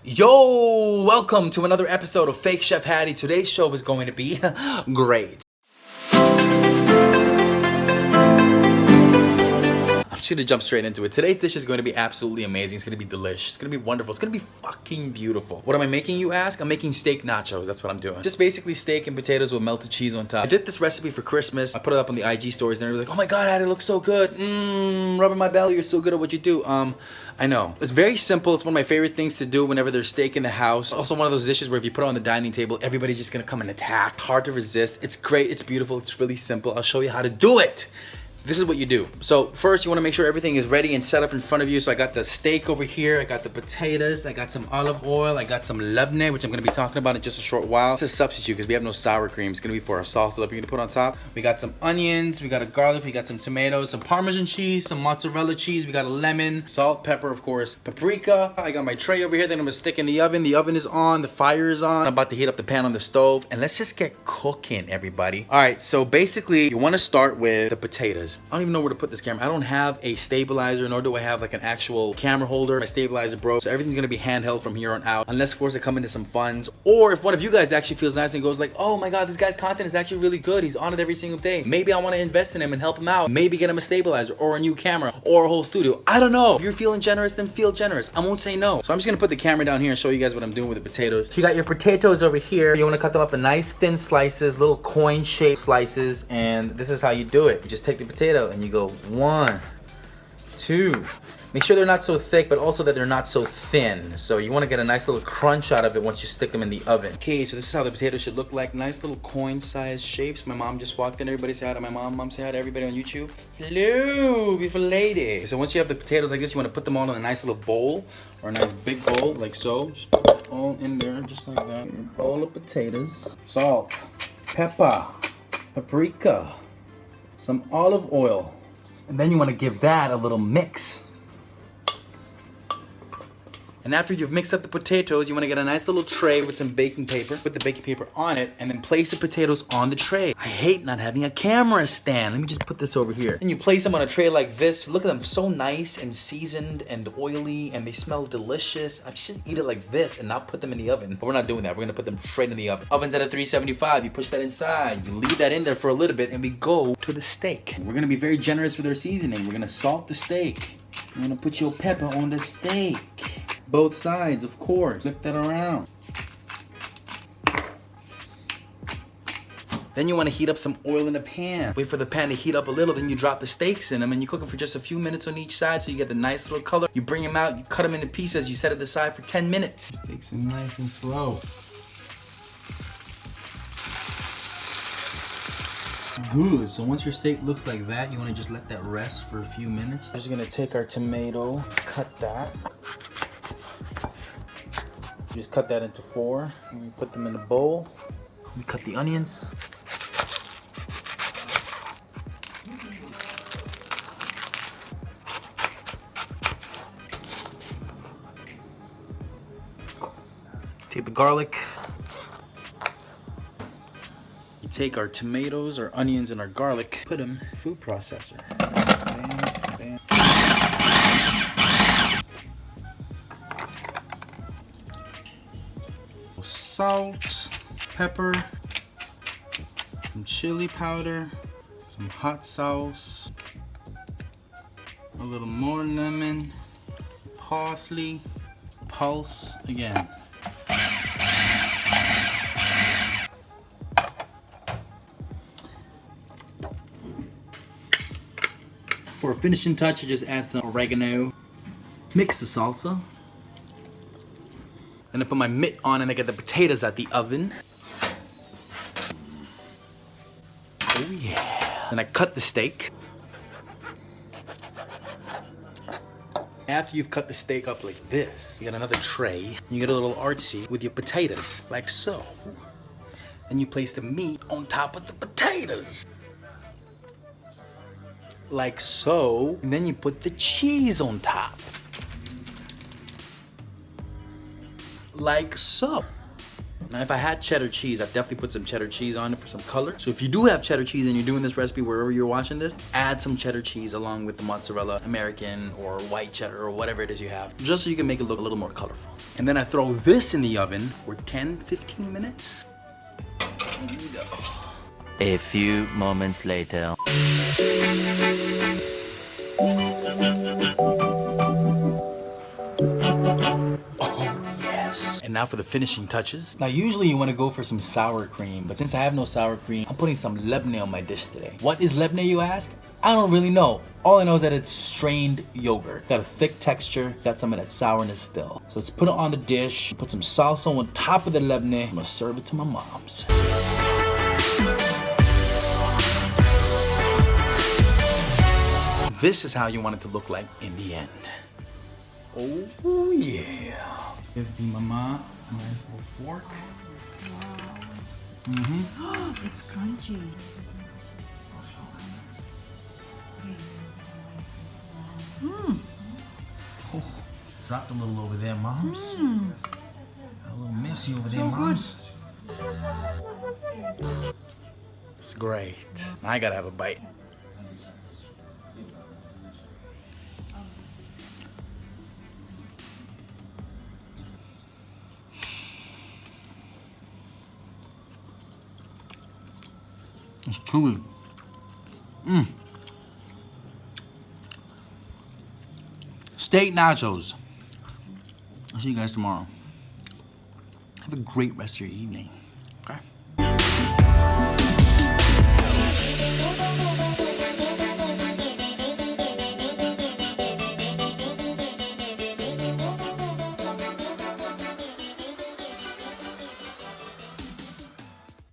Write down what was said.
Yo, welcome to another episode of Fake Chef Hadi. Today's show is going to be great. I'm just gonna jump straight into it. Today's dish is going to be absolutely amazing. It's gonna be delicious. It's gonna be wonderful. It's gonna be fucking beautiful. What am I making, you ask? I'm making steak nachos. That's what I'm doing. Just basically steak and potatoes with melted cheese on top. I did this recipe for Christmas. I put it up on the IG stories and everybody's like, oh my god, Hadi, it looks so good. Rubbing my belly, you're so good at what you do. I know. It's very simple. It's one of my favorite things to do whenever there's steak in the house. Also one of those dishes where if you put it on the dining table, everybody's just gonna come and attack. Hard to resist. It's great. It's beautiful. It's really simple. I'll show you how to do it. This is what you do. So first you want to make sure everything is ready and set up in front of you. So I got the steak over here, I got the potatoes, I got some olive oil, I got some labneh, which I'm going to be talking about in just a short while. It's a substitute because we have no sour cream. It's going to be for our salsa that we're going to put on top. We got some onions, we got a garlic, we got some tomatoes, some Parmesan cheese, some mozzarella cheese, we got a lemon, salt, pepper, of course, paprika. I got my tray over here that I'm going to stick in the oven. The oven is on, the fire is on. I'm about to heat up the pan on the stove and let's just get cooking, everybody. All right, so basically you want to start with the potatoes. I don't even know where to put this camera. I don't have a stabilizer, nor do I have like an actual camera holder. My stabilizer broke, so everything's gonna be handheld from here on out, unless of course I come into some funds, or if one of you guys actually feels nice and goes like, oh my god, this guy's content is actually really good, he's on it every single day, maybe I want to invest in him and help him out, maybe get him a stabilizer or a new camera or a whole studio. I don't know. If you're feeling generous, then feel generous. I won't say no. So I'm just gonna put the camera down here and show you guys what I'm doing with the potatoes. So you got your potatoes over here. You want to cut them up in nice thin slices, little coin shaped slices, and this is how you do it. You just take the potato and you go 1, 2. Make sure they're not so thick, but also that they're not so thin. So you want to get a nice little crunch out of it once you stick them in the oven. Okay, so this is how the potatoes should look like. Nice little coin-sized shapes. My mom just walked in. Everybody say hi to my mom. Mom, say hi to everybody on YouTube. Hello, beautiful lady. So once you have the potatoes like this, you want to put them all in a nice little bowl or a nice big bowl, like so. Just put it all in there, just like that. A bowl of potatoes, salt, pepper, paprika, some olive oil. And then you want to give that a little mix. And after you've mixed up the potatoes, you want to get a nice little tray with some baking paper. Put the baking paper on it and then place the potatoes on the tray. I hate not having a camera stand. Let me just put this over here. And you place them on a tray like this. Look at them, so nice and seasoned and oily, and they smell delicious. I should eat it like this and not put them in the oven. But we're not doing that. We're gonna put them straight in the oven. Oven's at a 375. You push that inside. You leave that in there for a little bit and we go to the steak. We're gonna be very generous with our seasoning. We're gonna salt the steak. You're gonna put your pepper on the steak. Both sides, of course. Flip that around. Then you want to heat up some oil in the pan. Wait for the pan to heat up a little, then you drop the steaks in them and you cook them for just a few minutes on each side so you get the nice little color. You bring them out, you cut them into pieces, you set it aside for 10 minutes. Steaks in nice and slow. Good. So once your steak looks like that, you want to just let that rest for a few minutes. We're just going to take our tomato, cut that. Just cut that into 4 and we put them in a bowl. We cut the onions. Take the garlic. You take our tomatoes, our onions, and our garlic, put them in the food processor. Bam, bam. Salt, pepper, some chili powder, some hot sauce, a little more lemon, parsley, pulse again. For a finishing touch, you just add some oregano. Mix the salsa. Then I put my mitt on and I get the potatoes out the oven. Oh yeah. Then I cut the steak. After you've cut the steak up like this, you got another tray. You get a little artsy with your potatoes, like so. Then you place the meat on top of the potatoes. Like so. And then you put the cheese on top. Like so. Now, if I had cheddar cheese, I'd definitely put some cheddar cheese on it for some color. So if you do have cheddar cheese and you're doing this recipe wherever you're watching this, add some cheddar cheese along with the mozzarella, American or white cheddar or whatever it is you have, just so you can make it look a little more colorful. And then I throw this in the oven for 10-15 minutes. There you go. A few moments later. And now for the finishing touches. Now usually you want to go for some sour cream, but since I have no sour cream, I'm putting some lebne on my dish today. What is lebne, you ask? I don't really know. All I know is that it's strained yogurt. Got a thick texture, got some of that sourness still. So let's put it on the dish, put some salsa on top of the lebne. I'm gonna serve it to my mom's. This is how you want it to look like in the end. Oh yeah. Give the mama a nice little fork. Wow. It's crunchy. Oh, dropped a little over there, moms. A little messy over there, moms. It's great. I gotta have a bite. It's chewy. Steak nachos. I'll see you guys tomorrow. Have a great rest of your evening.